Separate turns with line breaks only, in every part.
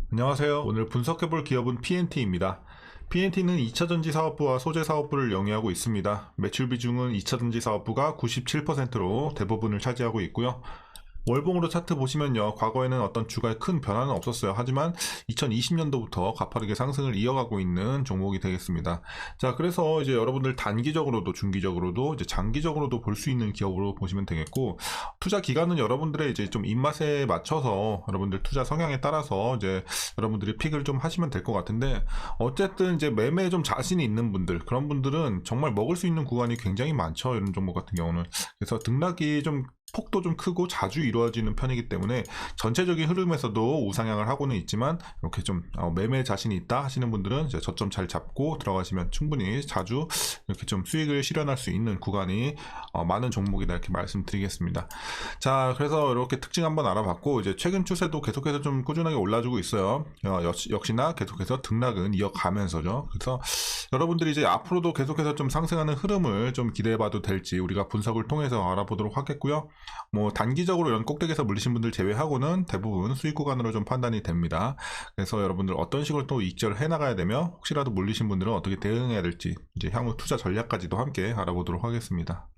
안녕하세요. 오늘 분석해볼 기업은 PNT입니다. PNT는 2차전지 사업부와 소재 사업부를 영위하고 있습니다. 매출 비중은 2차전지 사업부가 97%로 대부분을 차지하고 있고요. 월봉으로 차트 보시면요, 과거에는 어떤 주가에 큰 변화는 없었어요. 하지만 2020년도부터 가파르게 상승을 이어가고 있는 종목이 되겠습니다. 자, 그래서 이제 여러분들 단기적으로도 중기적으로도 이제 장기적으로도 볼 수 있는 기업으로 보시면 되겠고, 투자 기간은 여러분들의 이제 좀 입맛에 맞춰서 여러분들 투자 성향에 따라서 이제 여러분들이 픽을 좀 하시면 될 것 같은데, 어쨌든 이제 매매에 좀 자신이 있는 분들, 그런 분들은 정말 먹을 수 있는 구간이 굉장히 많죠. 이런 종목 같은 경우는. 그래서 등락이 좀 폭도 좀 크고 자주 이루어지는 편이기 때문에 전체적인 흐름에서도 우상향을 하고는 있지만, 이렇게 좀 매매 자신이 있다 하시는 분들은 이제 저점 잘 잡고 들어가시면 충분히 자주 이렇게 좀 수익을 실현할 수 있는 구간이 많은 종목이다, 이렇게 말씀드리겠습니다. 자, 그래서 이렇게 특징 한번 알아봤고, 이제 최근 추세도 계속해서 좀 꾸준하게 올라주고 있어요. 역시나 계속해서 등락은 이어가면서죠. 그래서 여러분들이 이제 앞으로도 계속해서 좀 상승하는 흐름을 좀 기대해봐도 될지 우리가 분석을 통해서 알아보도록 하겠고요. 뭐 단기적으로 이런 꼭대기에서 물리신 분들 제외하고는 대부분 수익 구간으로 좀 판단이 됩니다. 그래서 여러분들 어떤 식으로 또 익절을 해나가야 되며, 혹시라도 물리신 분들은 어떻게 대응해야 될지 이제 향후 투자 전략까지도 함께 알아보도록 하겠습니다.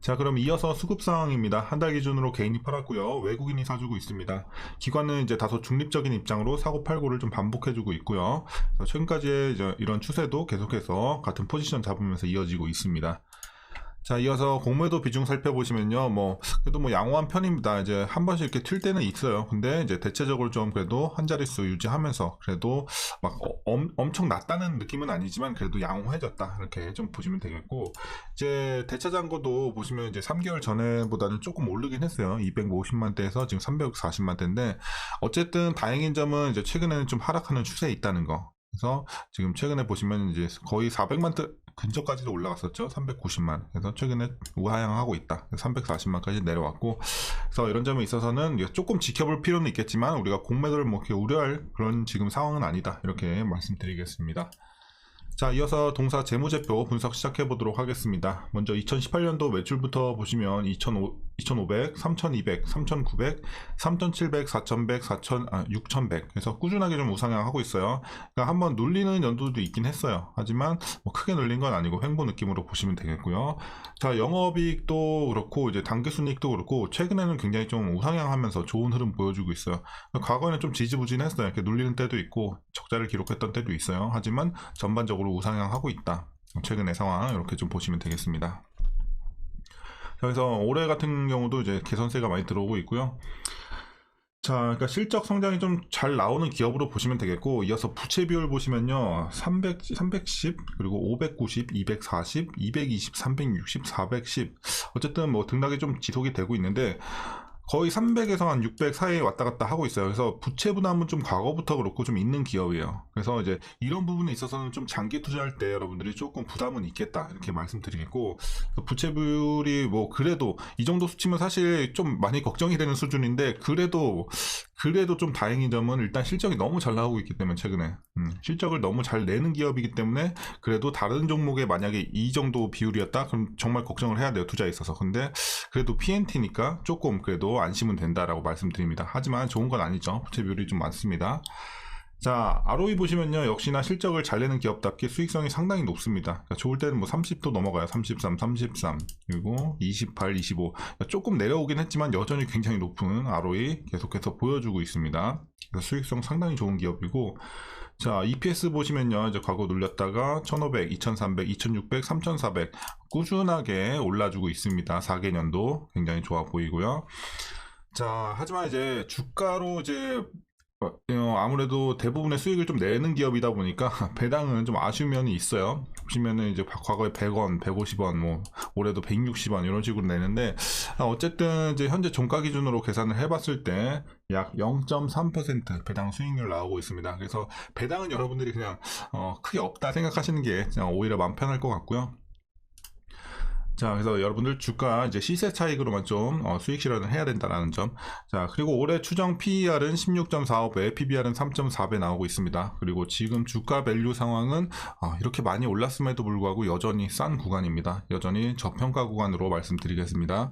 자, 그럼 이어서 수급 상황입니다. 한 달 기준으로 개인이 팔았고요. 외국인이 사주고 있습니다. 기관은 이제 다소 중립적인 입장으로 사고 팔고를 좀 반복해주고 있고요. 최근까지의 이런 추세도 계속해서 같은 포지션 잡으면서 이어지고 있습니다. 자, 이어서 공매도 비중 살펴보시면요, 그래도 양호한 편입니다. 이제 한 번씩 이렇게 튈 때는 있어요. 근데 이제 대체적으로 좀 그래도 한 자릿수 유지하면서, 그래도 엄청 낮다는 느낌은 아니지만 그래도 양호해졌다, 이렇게 좀 보시면 되겠고, 이제 대차 잔고도 보시면 이제 3개월 전에보다는 조금 오르긴 했어요. 250만대에서 지금 340만대인데, 어쨌든 다행인 점은 이제 최근에는 좀 하락하는 추세에 있다는 거. 그래서 지금 최근에 보시면 이제 거의 400만대 근처까지도 올라갔었죠. 390만. 그래서 최근에 우하향하고 있다. 340만까지 내려왔고, 그래서 이런 점에 있어서는 조금 지켜볼 필요는 있겠지만 우리가 공매도를 이렇게 우려할 그런 지금 상황은 아니다, 이렇게 말씀드리겠습니다. 자, 이어서 동사 재무제표 분석 시작해 보도록 하겠습니다. 먼저 2018년도 매출부터 보시면 2,500, 3,200, 3,900, 3,700, 4,100, 6,100. 그래서 꾸준하게 좀 우상향하고 있어요. 그러니까 한번 눌리는 연도도 있긴 했어요. 하지만 크게 눌린 건 아니고 횡보 느낌으로 보시면 되겠고요. 자, 영업이익도 그렇고 이제 당기순이익도 그렇고 최근에는 굉장히 좀 우상향하면서 좋은 흐름 보여주고 있어요. 과거에는 좀 지지부진했어요. 이렇게 눌리는 때도 있고 적자를 기록했던 때도 있어요. 하지만 전반적으로 우상향하고 있다. 최근의 상황 이렇게 좀 보시면 되겠습니다. 그래서 올해 같은 경우도 이제 개선세가 많이 들어오고 있고요. 자, 그러니까 실적 성장이 좀 잘 나오는 기업으로 보시면 되겠고, 이어서 부채 비율 보시면요, 310, 그리고 590, 240, 220, 360, 410. 어쨌든 등락이 좀 지속이 되고 있는데, 거의 300에서 한 600 사이에 왔다 갔다 하고 있어요. 그래서 부채 부담은 좀 과거부터 그렇고 좀 있는 기업이에요. 그래서 이제 이런 부분에 있어서는 좀 장기 투자할 때 여러분들이 조금 부담은 있겠다, 이렇게 말씀드리겠고, 부채 비율이 그래도 이 정도 수치면 사실 좀 많이 걱정이 되는 수준인데, 그래도 좀 다행인 점은 일단 실적이 너무 잘 나오고 있기 때문에, 최근에 실적을 너무 잘 내는 기업이기 때문에, 그래도 다른 종목에 만약에 이 정도 비율이었다 그럼 정말 걱정을 해야 돼요, 투자에 있어서. 근데 그래도 PNT니까 조금 그래도 안심은 된다라고 말씀드립니다. 하지만 좋은 건 아니죠. 부채 비율이 좀 많습니다. 자, ROE 보시면요, 역시나 실적을 잘 내는 기업답게 수익성이 상당히 높습니다. 그러니까 좋을 때는 30도 넘어가요. 33, 33, 그리고 28, 25. 그러니까 조금 내려오긴 했지만 여전히 굉장히 높은 ROE 계속해서 보여주고 있습니다. 그래서 수익성 상당히 좋은 기업이고, 자, EPS 보시면요, 이제 과거 눌렸다가 1500, 2300, 2600, 3400 꾸준하게 올라주고 있습니다. 4개년도 굉장히 좋아 보이고요. 자, 하지만 이제 주가로 이제 아무래도 대부분의 수익을 좀 내는 기업이다 보니까 배당은 좀 아쉬운 면이 있어요. 보시면은 이제 과거에 100원, 150원, 올해도 160원 이런 식으로 내는데, 어쨌든 이제 현재 종가 기준으로 계산을 해봤을 때 약 0.3% 배당 수익률 나오고 있습니다. 그래서 배당은 여러분들이 그냥 크게 없다 생각하시는 게 오히려 마음 편할 것 같고요. 자, 그래서 여러분들 주가 이제 시세 차익으로만 좀 수익 실현을 해야 된다라는 점. 자, 그리고 올해 추정 PER은 16.45배, PBR은 3.4배 나오고 있습니다. 그리고 지금 주가 밸류 상황은 이렇게 많이 올랐음에도 불구하고 여전히 싼 구간입니다. 여전히 저평가 구간으로 말씀드리겠습니다.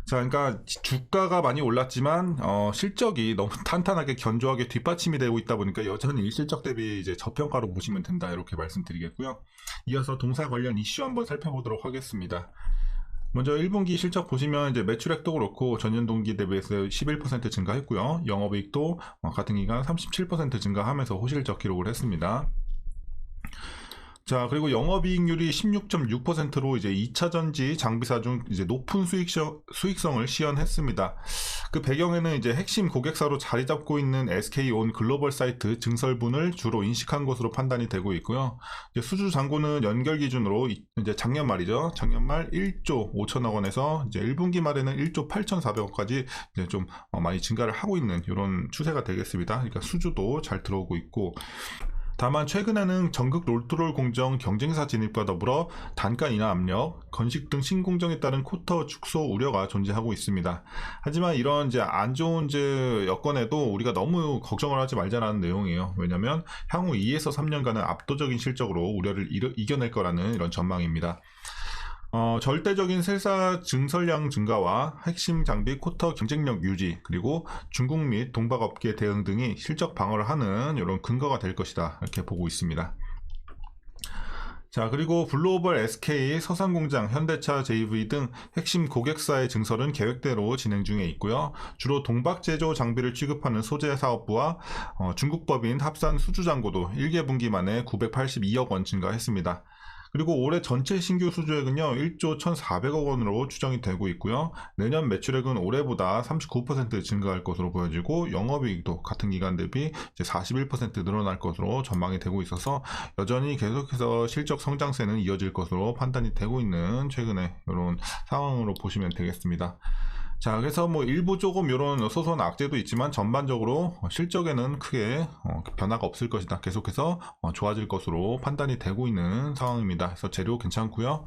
자, 그러니까 주가가 많이 올랐지만 실적이 너무 탄탄하게 견조하게 뒷받침이 되고 있다 보니까 여전히 실적 대비 이제 저평가로 보시면 된다, 이렇게 말씀드리겠고요. 이어서 동사 관련 이슈 한번 살펴보도록 하겠습니다. 먼저 1분기 실적 보시면 이제 매출액도 그렇고 전년 동기 대비해서 11% 증가했고요. 영업이익도 같은 기간 37% 증가하면서 호실적 기록을 했습니다. 자, 그리고 영업이익률이 16.6%로 이제 2차전지 장비사 중 이제 높은 수익성을 시현했습니다. 그 배경에는 이제 핵심 고객사로 자리 잡고 있는 SK온 글로벌 사이트 증설분을 주로 인식한 것으로 판단이 되고 있고요. 이제 수주 잔고는 연결 기준으로 이제 작년 말이죠. 작년 말 1조 5천억 원에서 이제 1분기 말에는 1조 8,400억까지 이제 좀 많이 증가를 하고 있는 이런 추세가 되겠습니다. 그러니까 수주도 잘 들어오고 있고, 다만 최근에는 전국 롤트롤 공정 경쟁사 진입과 더불어 단가 인하 압력, 건식 등 신공정에 따른 쿼터 축소 우려가 존재하고 있습니다. 하지만 이런 이제 안 좋은 이제 여건에도 우리가 너무 걱정을 하지 말자라는 내용이에요. 왜냐하면 향후 2에서 3년간은 압도적인 실적으로 우려를 이겨낼 거라는 이런 전망입니다. 절대적인 세사 증설량 증가와 핵심 장비 쿼터 경쟁력 유지, 그리고 중국 및 동박업계 대응 등이 실적 방어를 하는 이런 근거가 될 것이다, 이렇게 보고 있습니다. 자, 그리고 블루오벌 SK, 서산공장, 현대차, JV 등 핵심 고객사의 증설은 계획대로 진행 중에 있고요. 주로 동박 제조 장비를 취급하는 소재 사업부와 중국법인 합산 수주 잔고도 1개 분기 만에 982억 원 증가했습니다. 그리고 올해 전체 신규 수주액은요 1조 1,400억 원으로 추정이 되고 있고요. 내년 매출액은 올해보다 39% 증가할 것으로 보여지고, 영업이익도 같은 기간 대비 이제 41% 늘어날 것으로 전망이 되고 있어서 여전히 계속해서 실적 성장세는 이어질 것으로 판단이 되고 있는 최근의 이런 상황으로 보시면 되겠습니다. 자, 그래서 뭐 일부 조금 이런 소소한 악재도 있지만 전반적으로 실적에는 크게 변화가 없을 것이다. 계속해서 좋아질 것으로 판단이 되고 있는 상황입니다. 그래서 재료 괜찮고요.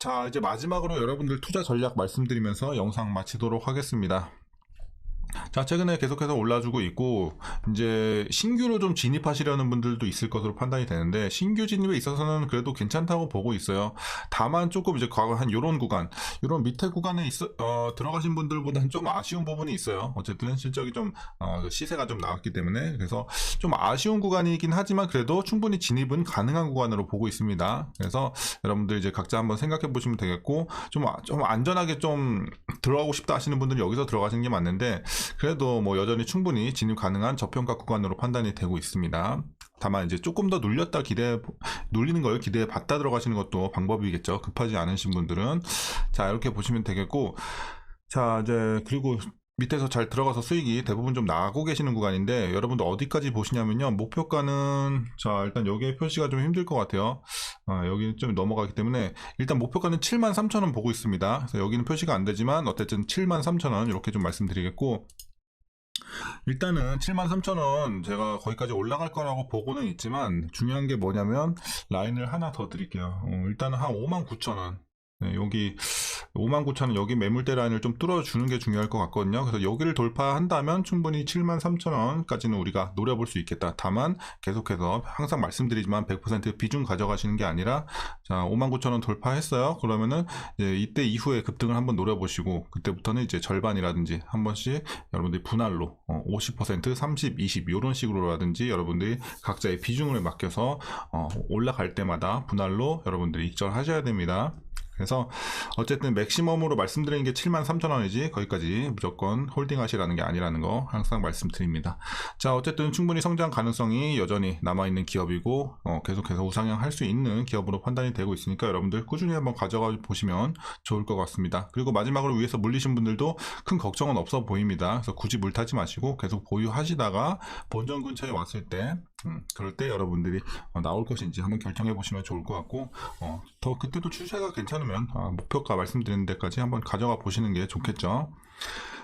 자, 이제 마지막으로 여러분들 투자 전략 말씀드리면서 영상 마치도록 하겠습니다. 자, 최근에 계속해서 올라주고 있고, 이제 신규로 좀 진입하시려는 분들도 있을 것으로 판단이 되는데, 신규 진입에 있어서는 그래도 괜찮다고 보고 있어요. 다만 조금 이제 과거 한 요런 구간, 요런 밑에 구간에 들어가신 분들보다는 좀 아쉬운 부분이 있어요. 어쨌든 실적이 좀 시세가 좀 나왔기 때문에. 그래서 좀 아쉬운 구간이긴 하지만 그래도 충분히 진입은 가능한 구간으로 보고 있습니다. 그래서 여러분들 이제 각자 한번 생각해 보시면 되겠고, 좀 안전하게 좀 들어가고 싶다 하시는 분들은 여기서 들어가시는 게 맞는데, 그래도 뭐 여전히 충분히 진입 가능한 저평가 구간으로 판단이 되고 있습니다. 다만 이제 조금 더 눌리는 걸 기대해 봤다 들어가시는 것도 방법이겠죠. 급하지 않으신 분들은. 자, 이렇게 보시면 되겠고, 자, 이제 그리고 밑에서 잘 들어가서 수익이 대부분 좀 나고 계시는 구간인데, 여러분들 어디까지 보시냐면요, 목표가는, 자, 일단 여기에 표시가 좀 힘들 것 같아요. 여기는 좀 넘어가기 때문에 일단 목표가는 73,000원 보고 있습니다. 그래서 여기는 표시가 안 되지만 어쨌든 73,000원 이렇게 좀 말씀드리겠고, 일단은 73,000원 제가 거기까지 올라갈 거라고 보고는 있지만, 중요한 게 뭐냐면 라인을 하나 더 드릴게요. 일단은 한 59,000원, 네, 여기 59,000원 여기 매물대 라인을 좀 뚫어주는 게 중요할 것 같거든요. 그래서 여기를 돌파한다면 충분히 73,000원까지는 우리가 노려볼 수 있겠다. 다만 계속해서 항상 말씀드리지만 100% 비중 가져가시는 게 아니라, 자, 59,000원 돌파했어요. 그러면은 이때 이후에 급등을 한번 노려보시고, 그때부터는 이제 절반이라든지 한 번씩 여러분들이 분할로 50%, 30, 20 이런 식으로라든지 여러분들이 각자의 비중을 맡겨서 올라갈 때마다 분할로 여러분들이 익절하셔야 됩니다. 그래서 어쨌든 맥시멈으로 말씀드리는 게 73,000원이지 거기까지 무조건 홀딩 하시라는 게 아니라는 거 항상 말씀드립니다. 자, 어쨌든 충분히 성장 가능성이 여전히 남아있는 기업이고 계속해서 우상향 할 수 있는 기업으로 판단이 되고 있으니까 여러분들 꾸준히 한번 가져가 보시면 좋을 것 같습니다. 그리고 마지막으로 위에서 물리신 분들도 큰 걱정은 없어 보입니다. 그래서 굳이 물타지 마시고 계속 보유하시다가 본전 근처에 왔을 때 그럴 때 여러분들이 나올 것인지 한번 결정해 보시면 좋을 것 같고, 더 그때도 추세가 괜찮으면 목표가 말씀드리는 데까지 한번 가져가 보시는 게 좋겠죠.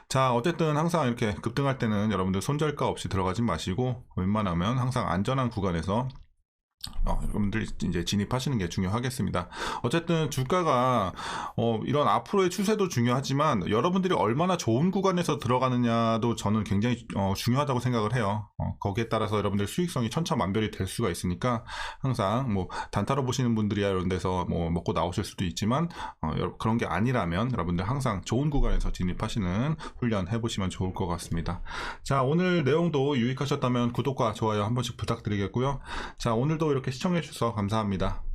자, 어쨌든 항상 이렇게 급등할 때는 여러분들 손절가 없이 들어가지 마시고, 웬만하면 항상 안전한 구간에서 여러분들 이제 진입하시는 게 중요하겠습니다. 어쨌든 주가가 이런 앞으로의 추세도 중요하지만 여러분들이 얼마나 좋은 구간에서 들어가느냐도 저는 굉장히 중요하다고 생각을 해요. 거기에 따라서 여러분들 수익성이 천차만별이 될 수가 있으니까 항상 뭐 단타로 보시는 분들이야 이런 데서 뭐 먹고 나오실 수도 있지만 그런 게 아니라면 여러분들 항상 좋은 구간에서 진입하시는 훈련 해보시면 좋을 것 같습니다. 자, 오늘 내용도 유익하셨다면 구독과 좋아요 한 번씩 부탁드리겠고요. 자, 오늘도 이렇게 시청해 주셔서 감사합니다.